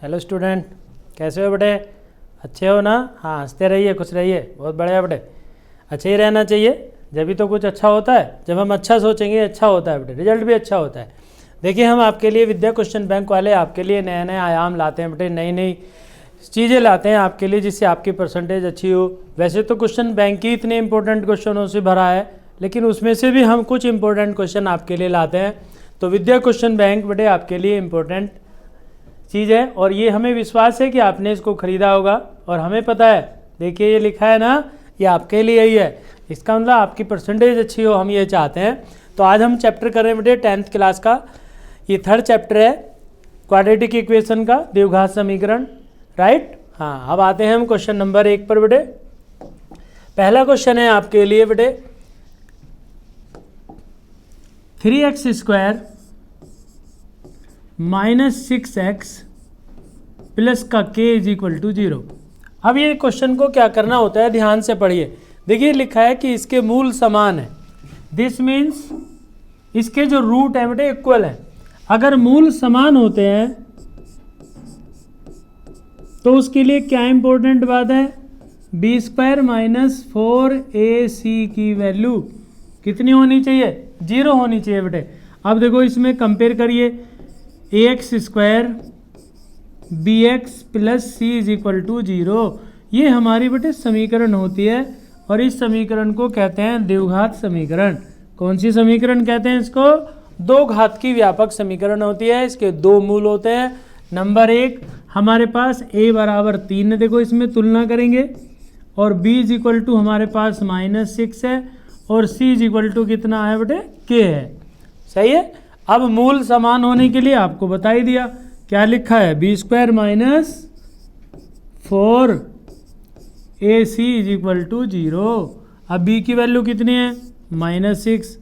Hello student, कैसे हो बेटे? अच्छे हो ना? हाँ, हंसते रहिए, खुश रहिए, बहुत बढ़िया बेटे। अच्छे ही रहना चाहिए, जब भी तो कुछ अच्छा होता है। जब हम अच्छा सोचेंगे अच्छा होता है बेटे, रिजल्ट भी अच्छा होता है। देखिए, हम आपके लिए विद्या क्वेश्चन बैंक वाले आपके लिए नए नए आयाम लाते हैं बेटे, नई नई चीज़ें लाते हैं आपके लिए, जिससे आपकी परसेंटेज अच्छी हो। वैसे तो क्वेश्चन बैंक ही इतने इंपॉर्टेंट क्वेश्चनों से भरा है, लेकिन उसमें से भी हम कुछ इंपॉर्टेंट क्वेश्चन आपके लिए लाते हैं। तो विद्या क्वेश्चन बैंक बेटे आपके लिए इंपॉर्टेंट चीज़ है, और ये हमें विश्वास है कि आपने इसको खरीदा होगा। और हमें पता है, देखिए ये लिखा है ना, ये आपके लिए ही है। इसका मतलब आपकी परसेंटेज अच्छी हो, हम ये चाहते हैं। तो आज हम चैप्टर कर रहे हैं बेटे 10th क्लास का, ये 3rd चैप्टर है क्वाड्रेटिक इक्वेशन का, द्विघात समीकरण। राइट? हाँ, अब आते हैं हम क्वेश्चन नंबर 1 पर बेटे। पहला क्वेश्चन है आपके लिए बेटे 3x² -6x प्लस का k = 0। अब ये क्वेश्चन को क्या करना होता है, ध्यान से पढ़िए। देखिए लिखा है कि इसके मूल समान है। दिस मीन्स इसके जो रूट है बेटे इक्वल है। अगर मूल समान होते हैं तो उसके लिए क्या इंपॉर्टेंट बात है, b² - 4ac की वैल्यू कितनी होनी चाहिए? 0 होनी चाहिए बेटे। अब देखो इसमें कंपेयर करिए, ax² bx + c = 0। ये हमारी बेटे समीकरण होती है, और इस समीकरण को कहते हैं द्विघात समीकरण। कौन सी समीकरण कहते हैं इसको? दो घात की व्यापक समीकरण होती है। इसके दो मूल होते हैं। नंबर 1 हमारे पास a = 3 है, देखो इसमें तुलना करेंगे, और b = हमारे पास -6 है, और c = कितना है बेटे? k है। सही है। अब मूल समान होने के लिए आपको बता ही दिया, क्या लिखा है, b² - 4ac = 0। अब b की वैल्यू कितनी है? -6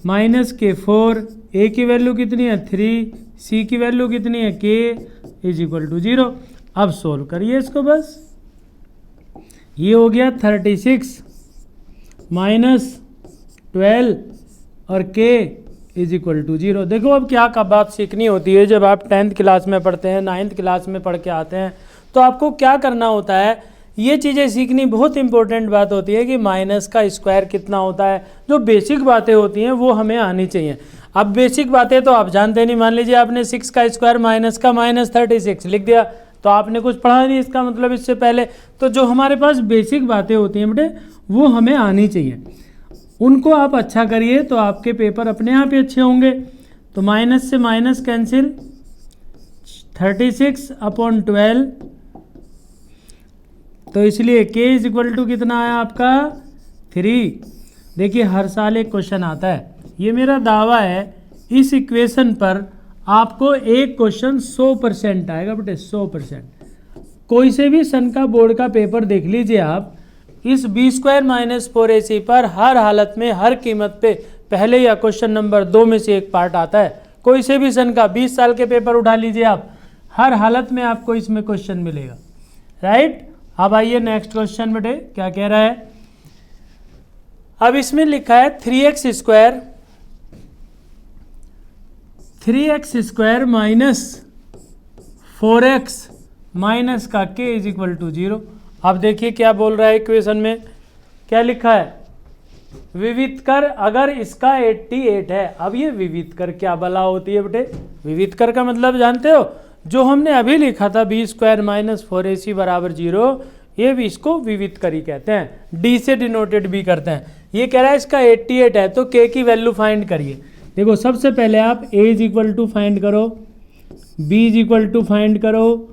माइनस के 4, a की वैल्यू कितनी है? 3, c की वैल्यू कितनी है? k = 0। अब सोल्व करिए इसको बस। ये हो गया 36 - 12 और k = 0। देखो अब क्या का बात सीखनी होती है, जब आप 10th क्लास में पढ़ते हैं, 9th क्लास में पढ़ के आते हैं, तो आपको क्या करना होता है, ये चीज़ें सीखनी बहुत इंपॉर्टेंट बात होती है कि माइनस का स्क्वायर कितना होता है। जो बेसिक बातें होती हैं वो हमें आनी चाहिए। अब बेसिक बातें तो आप जानते नहीं। मान लीजिए आपने 6 का स्क्वायर माइनस का -36 लिख दिया, तो आपने कुछ पढ़ा नहीं इसका मतलब इससे पहले। तो जो हमारे पास बेसिक बातें होती हैं बेटे, वो हमें आनी चाहिए। उनको आप अच्छा करिए तो आपके पेपर अपने आप ही अच्छे होंगे। तो माइनस से माइनस कैंसिल, 36/12, तो इसलिए k = कितना आया आपका? 3। देखिए हर साल एक क्वेश्चन आता है, ये मेरा दावा है, इस इक्वेशन पर आपको एक क्वेश्चन 100% आएगा बेटे, 100%। कोई से भी सन का बोर्ड का पेपर देख लीजिए आप, इस b² - 4ac पर हर हालत में, हर कीमत पे पहले या क्वेश्चन नंबर 2 में से एक पार्ट आता है। कोई से भी सन का 20 साल के पेपर उठा लीजिए आप, हर हालत में आपको इसमें क्वेश्चन मिलेगा। राइट? अब आइए नेक्स्ट क्वेश्चन बेटे, क्या कह रहा है। अब इसमें लिखा है 3x² - 4x माइनस का k = 0। अब देखिए क्या बोल रहा है इक्वेशन में, क्या लिखा है, विविध कर अगर इसका 88 है। अब ये विविध कर क्या बला होती है बेटे? विविध कर का मतलब जानते हो, जो हमने अभी लिखा था b² - 4ac = 0, ये भी इसको विविध कर ही कहते हैं, d से डिनोटेड भी करते हैं। ये कह रहा है इसका 88 है, तो k की वैल्यू फाइंड करिए। देखो सबसे पहले आप a = फाइंड करो, b = फाइंड करो,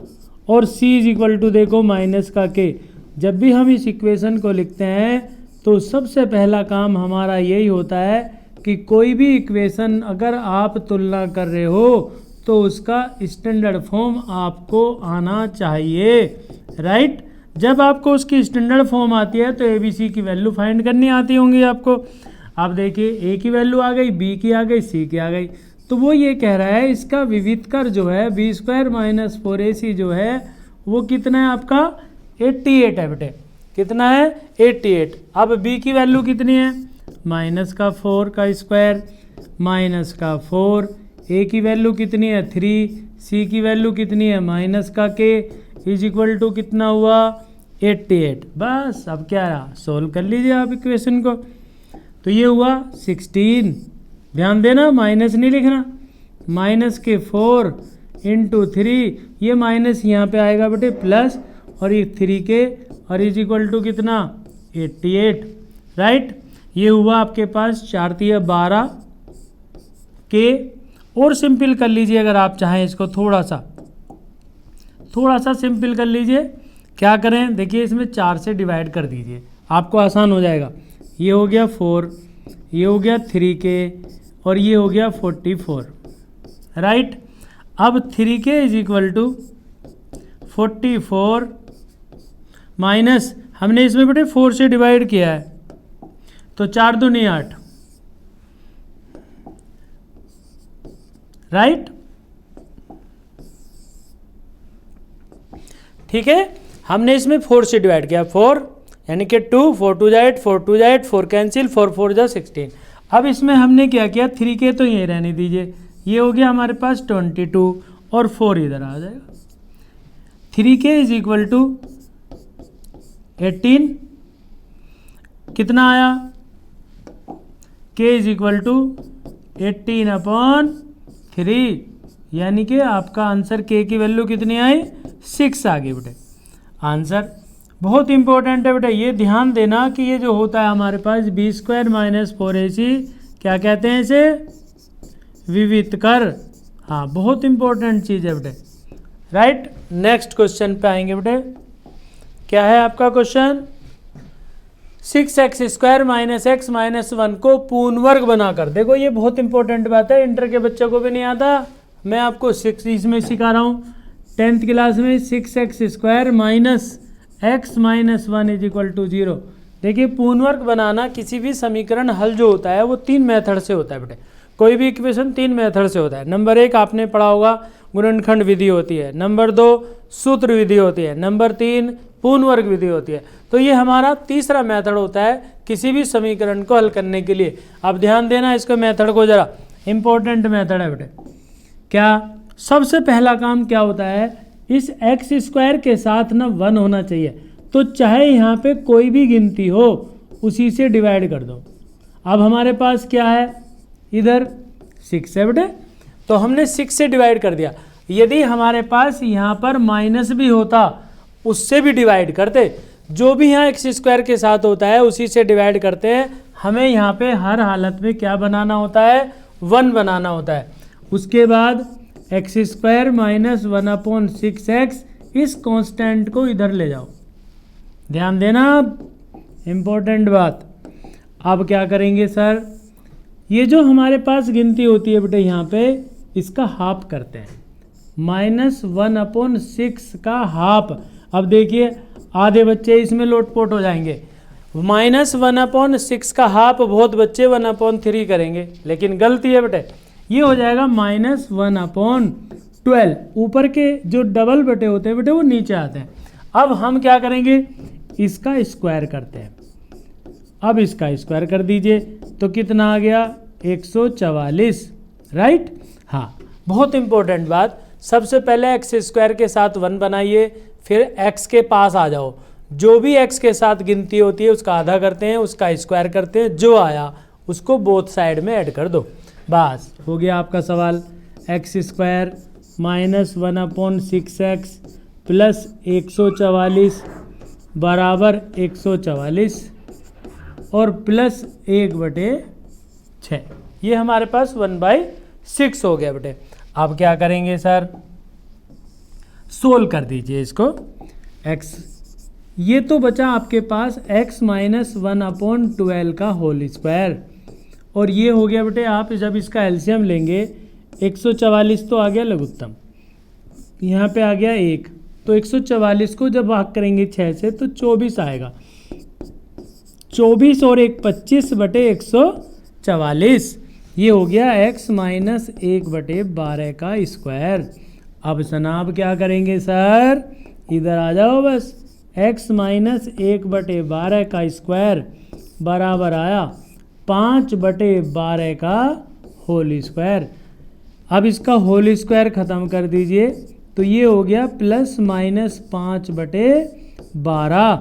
और c = देखो माइनस का k। जब भी हम इस इक्वेशन को लिखते हैं तो सबसे पहला काम हमारा यही होता है कि कोई भी इक्वेशन अगर आप तुलना कर रहे हो तो उसका स्टैंडर्ड फॉर्म आपको आना चाहिए। राइट? जब आपको उसकी स्टैंडर्ड फॉर्म आती है तो ABC की वैल्यू फाइंड करनी आती होंगी आपको। अब देखिए a की वैल्यू आ गई, b की आ गई, c की आ गई। तो वो ये कह रहा है इसका विविध कर जो है b² - 4ac जो है वो कितना है आपका? 88 है बेटे। कितना है? 88। अब b की वैल्यू कितनी है? -4 का स्क्वायर -4, a की वैल्यू कितनी है? 3, सी की वैल्यू कितनी है माइनस का के इज इक्वल टू कितना हुआ 88। बस अब क्या रहा, सोल्व कर लीजिए आप इक्वेशन को। तो ये हुआ 16, ध्यान देना माइनस नहीं लिखना, माइनस के 4 इंटू 3, ये माइनस यहाँ पे आएगा बेटे प्लस, और ये 3 के और इज इक्वल टू कितना 88, राइट। ये हुआ आपके पास 4 3 12 के। और सिंपल कर लीजिए अगर आप चाहें इसको थोड़ा सा सिंपल कर लीजिए। क्या करें, देखिए इसमें 4 से डिवाइड कर दीजिए, आपको आसान हो जाएगा। ये हो गया 4, ये हो गया 3 के और ये हो गया 44, राइट। अब 3 के इज इक्वल टू 44 माइनस, हमने इसमें बेटे 4 से डिवाइड किया है तो 4 दूनी 8, राइट। ठीक है, हमने इसमें 4 से डिवाइड किया, 4 यानी कि 2, 4 2 जा 8, 4 2 जा 8, 4 कैंसिल, 4 4 जा 16। अब इसमें हमने क्या किया, 3 के तो यहीं रहने दीजिए, ये हो गया हमारे पास 22 और 4 इधर आ जाएगा। 3 के इज इक्वल टू 18, कितना आया के इज इक्वल टू 18/3, यानी कि आपका आंसर के की वैल्यू कितनी आई 6 आ गई बेटे आंसर। बहुत इंपॉर्टेंट है बेटा, ये ध्यान देना कि ये जो होता है हमारे पास b² - 4ac, क्या कहते हैं इसे, विविध कर। हाँ, बहुत इंपॉर्टेंट चीज़ है बेटे, राइट। नेक्स्ट क्वेश्चन पे आएंगे बेटे, क्या है आपका क्वेश्चन, 6x² - x - 1 को पूर्ण वर्ग बनाकर। देखो ये बहुत इंपॉर्टेंट बात है, इंटर के बच्चों को भी नहीं आता, मैं आपको 6 इसमें सिखा रहा हूँ 10th क्लास में। 6x² - x - 1 is equal to 0। देखिए पूर्ण वर्ग बनाना किसी भी समीकरण हल जो होता है वो 3 मेथड से होता है बेटे, कोई भी इक्वेशन 3 मेथड से होता है। नंबर 1 आपने पढ़ा होगा गुणनखंड विधि होती है, नंबर 2 सूत्र विधि होती है, नंबर 3 पूर्ण वर्ग विधि होती है। तो ये हमारा तीसरा मेथड होता है किसी भी समीकरण को हल करने के लिए। अब ध्यान देना इसको मेथड को, जरा इंपॉर्टेंट मेथड है बेटे। क्या सबसे पहला काम क्या होता है, इस x² के साथ ना 1 होना चाहिए, तो चाहे यहाँ पे कोई भी गिनती हो उसी से डिवाइड कर दो। अब हमारे पास क्या है, इधर 6 है बेटे, तो हमने 6 से डिवाइड कर दिया। यदि हमारे पास यहाँ पर माइनस भी होता उससे भी डिवाइड करते, जो भी यहाँ x² के साथ होता है उसी से डिवाइड करते हैं। हमें यहाँ पे हर हालत में क्या बनाना होता है, 1 बनाना होता है। उसके बाद x² - 1/6x, इस कांस्टेंट को इधर ले जाओ, ध्यान देना इंपॉर्टेंट बात। अब क्या करेंगे सर, ये जो हमारे पास गिनती होती है बेटे यहाँ पे, इसका हाफ करते हैं, -1/6 का हाफ। अब देखिए आधे बच्चे इसमें लोटपोट हो जाएंगे, -1/6 का हाफ बहुत बच्चे 1/3 करेंगे, लेकिन गलती है बेटे, ये हो जाएगा -1/12। ऊपर के जो डबल बटे होते हैं बेटे वो नीचे आते हैं। अब हम क्या करेंगे, इसका स्क्वायर करते हैं। अब इसका स्क्वायर कर दीजिए तो कितना आ गया 144, राइट। हाँ, बहुत इंपॉर्टेंट बात, सबसे पहले x² के साथ 1 बनाइए, फिर x के पास आ जाओ, जो भी x के साथ गिनती होती है उसका आधा करते हैं, उसका स्क्वायर करते हैं, जो आया उसको बोथ साइड में ऐड कर दो, बस हो गया आपका सवाल। x² - 1/6x प्लस 144 बराबर 144 और प्लस 1/6, ये हमारे पास 1/6 हो गया बेटे। अब क्या करेंगे सर, सोल्व कर दीजिए इसको। x ये तो बचा आपके पास x - 1/12 का होल स्क्वायर, और ये हो गया बेटे, आप जब इसका एलसीएम लेंगे 144 तो आ गया लघुत्तम, यहाँ पे आ गया 1, तो 144 को जब भाग करेंगे 6 से तो 24 आएगा, 24 और 1 25/144, ये हो गया x - 1/12 का स्क्वायर। अब जनाब क्या करेंगे सर, इधर आ जाओ बस, x - 1/12 का स्क्वायर बराबर आया 5/12 का होल स्क्वायर। अब इसका होल स्क्वायर ख़त्म कर दीजिए तो ये हो गया प्लस माइनस 5/12,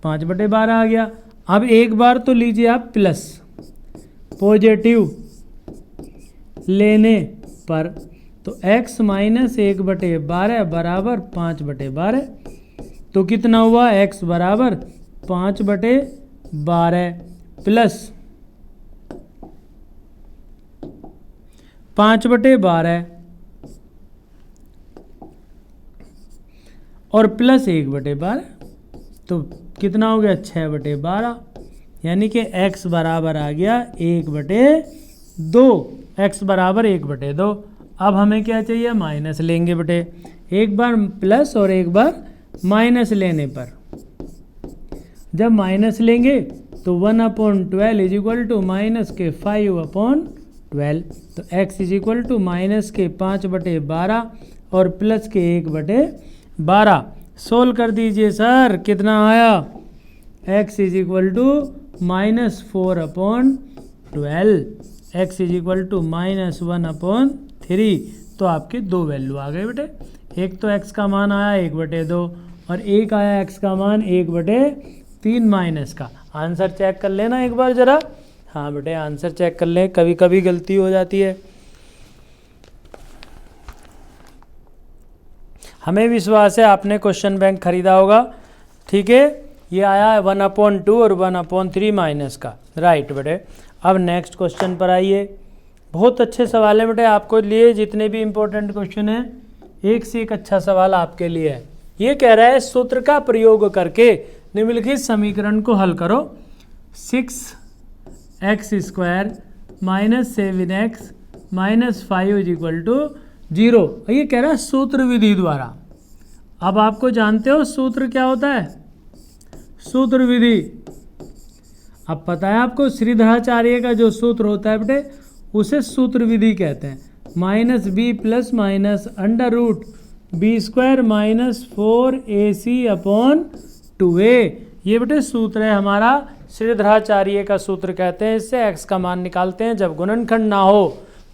5/12 आ गया। अब एक बार तो लीजिए आप प्लस, पॉजिटिव लेने पर तो x माइनस 1/12 बराबर 5/12, तो कितना हुआ x बराबर 5/12 प्लस 5/12 और प्लस 1/12, तो कितना हो गया 6/12, यानी कि x बराबर आ गया 1/2, x बराबर 1/2। अब हमें क्या चाहिए, माइनस लेंगे बेटे, एक बार प्लस और एक बार माइनस लेने पर। जब माइनस लेंगे तो 1/12 इज इक्वल टू माइनस के 5/12, तो x is equal to minus के 5/12 और प्लस के 1/12। सोल्व कर दीजिए सर, कितना आया, x is equal to minus 4/12, x is equal to minus 1/3। तो आपके दो वैल्यू आ गए बेटे, एक तो x का मान आया 1/2 और एक आया x का मान 1/3 माइनस का। आंसर चेक कर लेना एक बार ज़रा। हाँ बेटे आंसर चेक कर लें, कभी कभी गलती हो जाती है। हमें विश्वास है आपने क्वेश्चन बैंक खरीदा होगा, ठीक है। ये आया है 1/2 और 1/3 माइनस का, राइट बेटे। अब नेक्स्ट क्वेश्चन पर आइए। बहुत अच्छे सवाल है बेटे आपको लिए, जितने भी इंपॉर्टेंट क्वेश्चन हैं एक से एक अच्छा सवाल आपके लिए है। ये कह रहा है सूत्र का प्रयोग करके निम्नलिखित समीकरण को हल करो। 6x² minus 7x minus 5 is equal to 0। ये कह रहा है सूत्र विधि द्वारा। अब आपको जानते हो सूत्र क्या होता है, सूत्र विधि। अब पता है आपको श्रीधराचार्य का जो सूत्र होता है बेटे उसे सूत्र विधि कहते हैं। Minus B plus minus under root b² minus 4ac/2a, ये बेटे सूत्र है हमारा, श्रीधराचार्य का सूत्र कहते हैं। इससे x का मान निकालते हैं। जब गुणनखंड ना हो,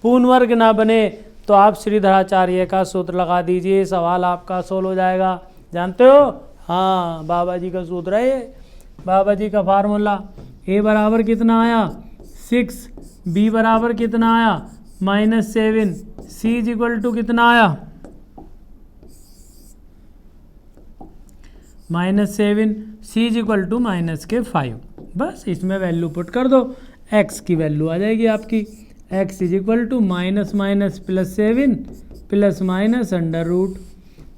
पूर्ण वर्ग ना बने, तो आप श्रीधराचार्य का सूत्र लगा दीजिए, सवाल आपका सोल्व हो जाएगा। जानते हो, हाँ बाबा जी का सूत्र है ये, बाबा जी का फार्मूला। a बराबर कितना आया 6, b बराबर कितना आया -7, c इज इक्वल टू कितना आया -7, c इज इक्वल टू -5। बस इसमें वैल्यू पुट कर दो, x की वैल्यू आ जाएगी आपकी। x is equal to minus minus plus 7 plus minus under root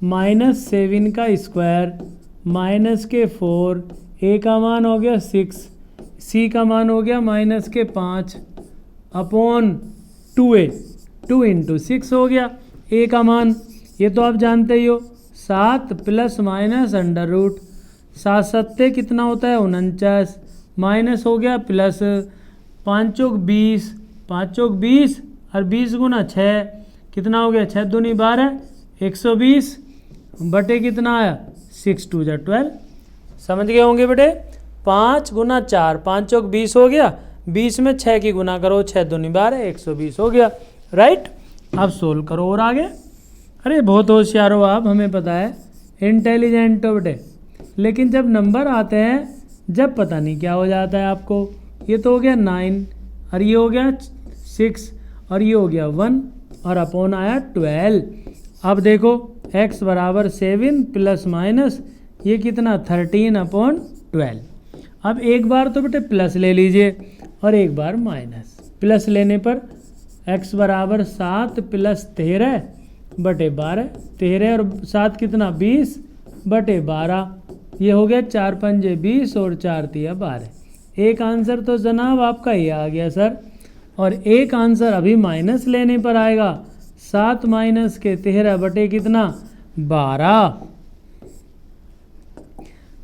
-7 का स्क्वायर माइनस के 4, a का मान हो गया 6, c का मान हो गया -5/2a, 2 × 6 हो गया। a का मान ये तो आप जानते ही हो, 7 प्लस माइनस अंडर रूट, 7 7 कितना होता है 49, माइनस हो गया प्लस, 5 चौक 20, 5 चौक 20 और 20 गुना 6 कितना हो गया 6 दूनी 12, 120 बटे कितना आया 6 2 जा 12। समझ गए होंगे बेटे। 5 गुना 4, 5 चौक 20 हो गया, 20 में 6 की गुना करो, 6 दूनी 12, 120 हो गया, राइट। अब सोल्व करो और आगे। अरे बहुत होशियार हो आप, हमें पता है, इंटेलिजेंट हो बेटे। लेकिन जब नंबर आते हैं जब पता नहीं क्या हो जाता है आपको। ये तो हो गया 9 और ये हो गया 6 और ये हो गया 1 और अपॉन आया 12। अब देखो x बराबर 7 प्लस माइनस ये कितना 13/12। अब एक बार तो बेटे प्लस ले लीजिए और एक बार माइनस। प्लस लेने पर x बराबर 7 प्लस 13/12, 13 और 7 कितना 20/12। ये हो गया 4 पंजे 20 और 4 तिया 12। एक आंसर तो जनाब आपका ये आ गया सर, और एक आंसर अभी माइनस लेने पर आएगा। 7 माइनस के 13 बटे कितना 12,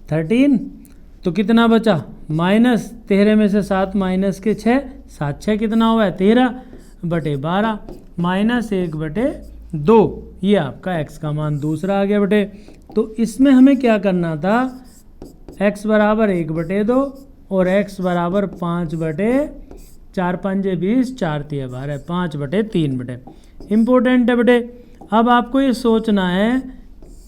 13। तो कितना बचा -13 में से 7 माइनस के 6, 7 6 कितना हुआ है 13/12 -1/2। ये आपका x का मान दूसरा आ गया बेटे। तो इसमें हमें क्या करना था, x बराबर 1/2 और x बराबर 5/3 4 5 20, 4 3 12, 5/3 बेटे। इम्पोर्टेंट है बेटे। अब आपको ये सोचना है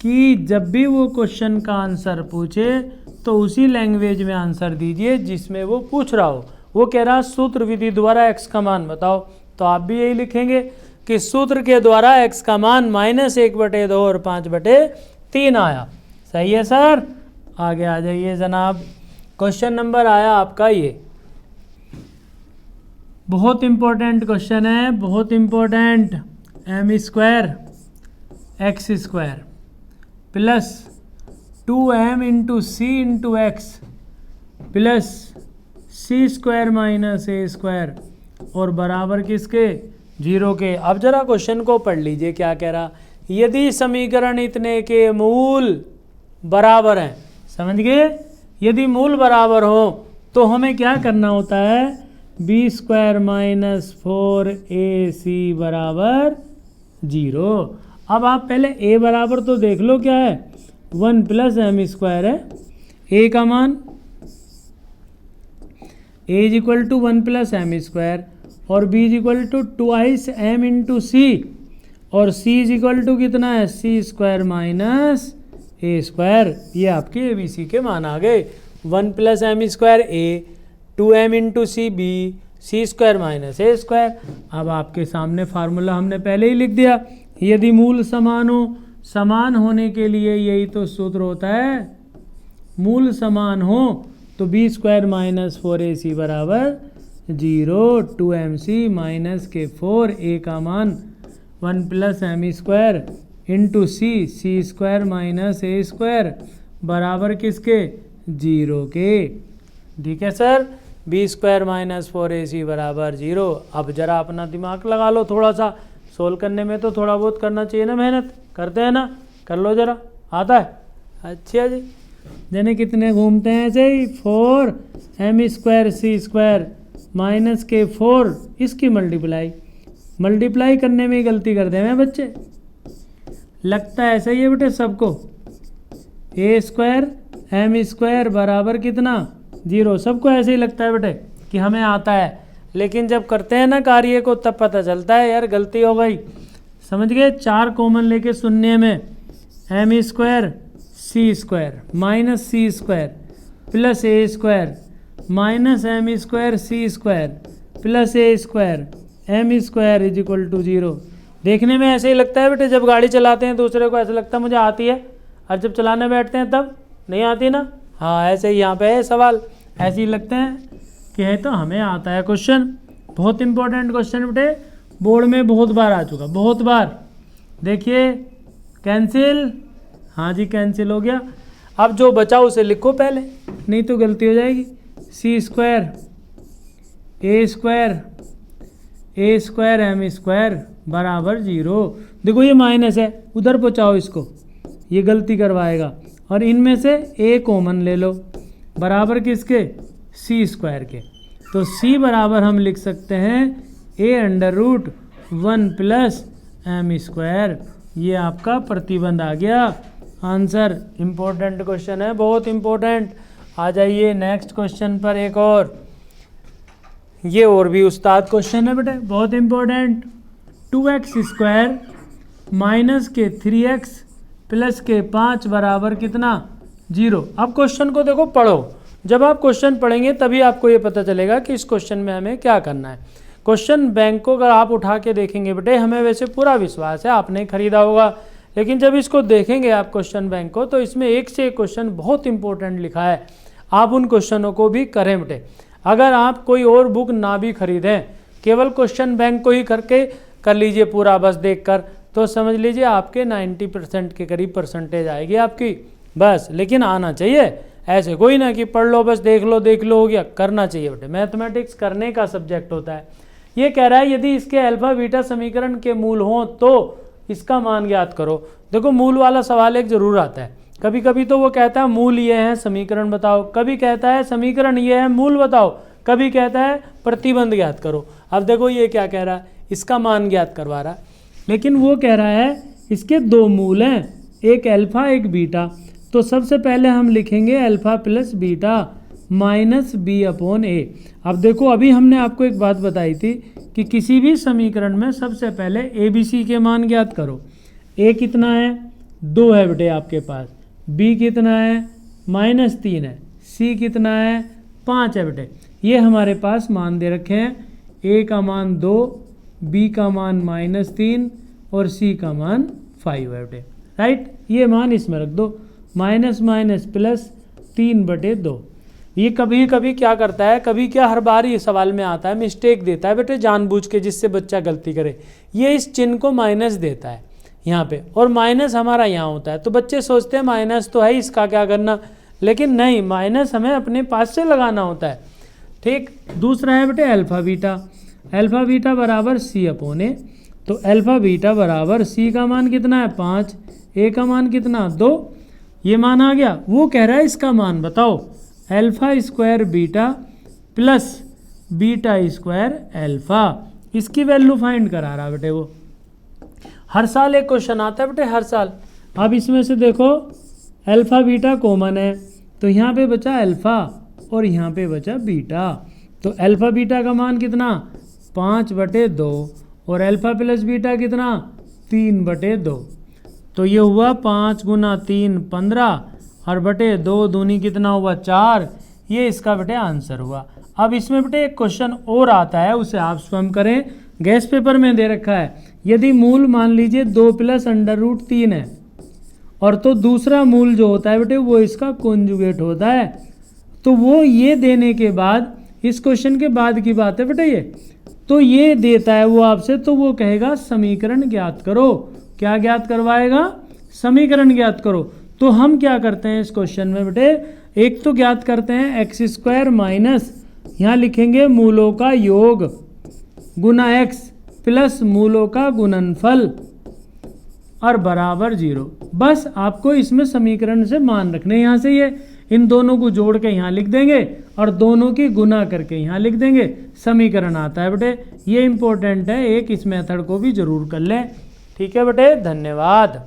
कि जब भी वो क्वेश्चन का आंसर पूछे तो उसी लैंग्वेज में आंसर दीजिए जिसमें वो पूछ रहा हो। वो कह रहा सूत्र विधि द्वारा x का मान बताओ, तो आप भी यही लिखेंगे कि सूत्र के द्वारा x का मान -1/2 और 5/3 आया। सही है सर। आगे आ जाइए जनाब। क्वेश्चन नंबर आया आपका ये, बहुत इंपॉर्टेंट क्वेश्चन है, बहुत important. m² x² plus 2m × c × x plus c² - a² और बराबर किसके? 0 के। अब जरा क्वेश्चन को पढ़ लीजिए क्या कह रहा। यदि समीकरण इतने के मूल बराबर हैं, समझ गए? यदि मूल बराबर हो तो हमें क्या करना होता है? b² - 4ac बराबर 0। अब आप पहले a बराबर तो देख लो क्या है, 1 + m² है। a का मान a = 1 + m² और b = 2 m × c और c = कितना है? c² - a²। ये आपके ABC के मान आ गए। 1 + m² a, 2m × c b, c² - a²। अब आपके सामने फार्मूला हमने पहले ही लिख दिया। यदि मूल समान हो, समान होने के लिए यही तो सूत्र होता है। मूल समान हो तो b² - 4ac बराबर 0, 2mc - k4, a का मान 1 + m² × c, c² - a² बराबर किसके? 0 के। ठीक है सर। b² - 4ac बराबर 0। अब जरा अपना दिमाग लगा लो थोड़ा सा, सोल्व करने में तो थोड़ा बहुत करना चाहिए ना, मेहनत करते हैं ना, कर लो जरा। आता है? अच्छा जी। यानी कितने घूमते हैं ऐसे ही? 4m² c² - k4, इसकी मल्टीप्लाई करने में ही गलती करते हैं बच्चे। लगता है ऐसा ही है बेटे सबको। a² m² बराबर कितना? 0। सबको ऐसे ही लगता है बेटे कि हमें आता है, लेकिन जब करते हैं ना कार्य को तब पता चलता है यार गलती हो गई। समझ गए? 4 कॉमन लेके शून्य में m² c² - c² plus a² -m² c² plus a² m² = 0। देखने में ऐसे ही लगता है बेटे, जब गाड़ी चलाते हैं दूसरे को ऐसा लगता है मुझे आती है, और जब चलाने बैठते हैं तब नहीं आती ना। हाँ, ऐसे ही यहाँ पे है सवाल, ऐसे ही लगते हैं कि है तो हमें आता है क्वेश्चन। बहुत इंपॉर्टेंट क्वेश्चन बेटे, बोर्ड में बहुत बार आ चुका, बहुत बार। देखिए कैंसिल, हाँ जी कैंसिल हो गया। अब जो बचा उसे लिखो पहले, नहीं तो गलती हो जाएगी। c² a² m² बराबर 0। देखो ये माइनस है, उधर पहुँचाओ इसको, ये गलती करवाएगा। और इनमें से a कॉमन ले लो, बराबर किसके? c² के। तो c बराबर हम लिख सकते हैं a√1 + m²। ये आपका प्रतिबंध आ गया। आंसर इम्पोर्टेंट क्वेश्चन है, बहुत इम्पोर्टेंट। आ जाइए नेक्स्ट क्वेश्चन पर। एक और, ये और भी उस्ताद क्वेश्चन है बेटे, बहुत इम्पोर्टेंट। 2x² - k3x + k5 बराबर कितना? 0। अब क्वेश्चन को देखो, पढ़ो। जब आप क्वेश्चन पढ़ेंगे तभी आपको ये पता चलेगा कि इस क्वेश्चन में हमें क्या करना है। क्वेश्चन बैंक को अगर आप उठा के देखेंगे बेटे, हमें वैसे पूरा विश्वास है आपने खरीदा होगा, लेकिन जब इसको देखेंगे आप क्वेश्चन बैंक को, तो इसमें एक से एक क्वेश्चन बहुत इंपॉर्टेंट लिखा है। आप उन क्वेश्चनों को भी करें बेटे। अगर आप कोई और बुक ना भी खरीदें, केवल क्वेश्चन बैंक को ही करके कर लीजिए पूरा बस देखकर, तो समझ लीजिए आपके 90% के करीब परसेंटेज आएगी आपकी बस। लेकिन आना चाहिए, ऐसे कोई ना कि पढ़ लो बस देख लो हो गया, करना चाहिए बेटे। मैथमेटिक्स करने का सब्जेक्ट होता है। ये कह रहा है यदि इसके अल्फा बीटा समीकरण के मूल हों तो इसका मान ज्ञात करो। देखो मूल वाला सवाल एक जरूर आता है, कभी कभी तो वो कहता है मूल ये है समीकरण बताओ, कभी कहता है समीकरण ये है मूल बताओ, कभी कहता है प्रतिबंध ज्ञात करो। अब देखो ये क्या कह रहा है, इसका मान ज्ञात करवा रहा है, लेकिन वो कह रहा है इसके 2 मूल हैं, एक अल्फा एक बीटा। तो सबसे पहले हम लिखेंगे alpha + beta minus B upon A. अब देखो अभी हमने आपको एक बात बताई थी कि किसी भी समीकरण में सबसे पहले ए बी सी के मान ज्ञात करो। ए कितना है 2 है बेटे आपके पास, बी कितना है -3 है, सी कितना है 5 है बेटे। ये हमारे पास मान दे रखे हैं, ए का मान 2, बी का मान -3 और सी का मान 5 है बेटे, राइट। ये मान इसमें रख दो, माइनस माइनस प्लस 3/2। ये कभी कभी क्या करता है, कभी क्या हर बार ये सवाल में आता है, मिस्टेक देता है बेटे जानबूझ के, जिससे बच्चा गलती करे। ये इस चिन्ह को माइनस देता है यहाँ पे, और माइनस हमारा यहाँ होता है, तो बच्चे सोचते हैं माइनस तो है, इसका क्या करना, लेकिन नहीं, माइनस हमें अपने पास से लगाना होता है, ठीक। दूसरा है बेटे अल्फा बीटा, अल्फा बीटा बराबर सी अपॉन ए। तो अल्फा बीटा बराबर सी का मान कितना है 5, ए का मान कितना 2, ये मान आ गया। वो कह रहा है इसका मान बताओ, alpha square beta plus beta square alpha, इसकी वैल्यू फाइंड करा रहा बेटे वो। हर साल एक क्वेश्चन आता है बेटे, हर साल। अब इसमें से देखो अल्फा बीटा कॉमन है, तो यहाँ पे बचा अल्फा और यहाँ पे बचा बीटा। तो अल्फा बीटा का मान कितना 5/2 और अल्फा प्लस बीटा कितना 3/2। तो ये हुआ 5 × 3 15 और बटे 2 दूनी कितना हुआ 4। ये इसका बेटे आंसर हुआ। अब इसमें बेटे एक क्वेश्चन और आता है, उसे आप स्वयं करें, गैस पेपर में दे रखा है। यदि मूल मान लीजिए 2 + √3 है, और तो दूसरा मूल जो होता है बेटे वो इसका कॉन्जुगेट होता है, तो वो ये देने के बाद, इस क्वेश्चन के बाद की बात है बेटे ये, तो ये देता है वो आपसे, तो वो कहेगा समीकरण ज्ञात करो। क्या ज्ञात करवाएगा, समीकरण ज्ञात करो। तो हम क्या करते हैं इस क्वेश्चन में बेटे, एक तो ज्ञात करते हैं x² माइनस, यहाँ लिखेंगे मूलों का योग गुना x प्लस मूलों का गुणनफल और बराबर 0। बस आपको इसमें समीकरण से मान रखने, यहाँ से ये इन दोनों को जोड़ के यहाँ लिख देंगे और दोनों की गुना करके यहाँ लिख देंगे, समीकरण आता है बेटे। ये इंपॉर्टेंट है, एक इस मेथड को भी जरूर कर लें। ठीक है बेटे, धन्यवाद।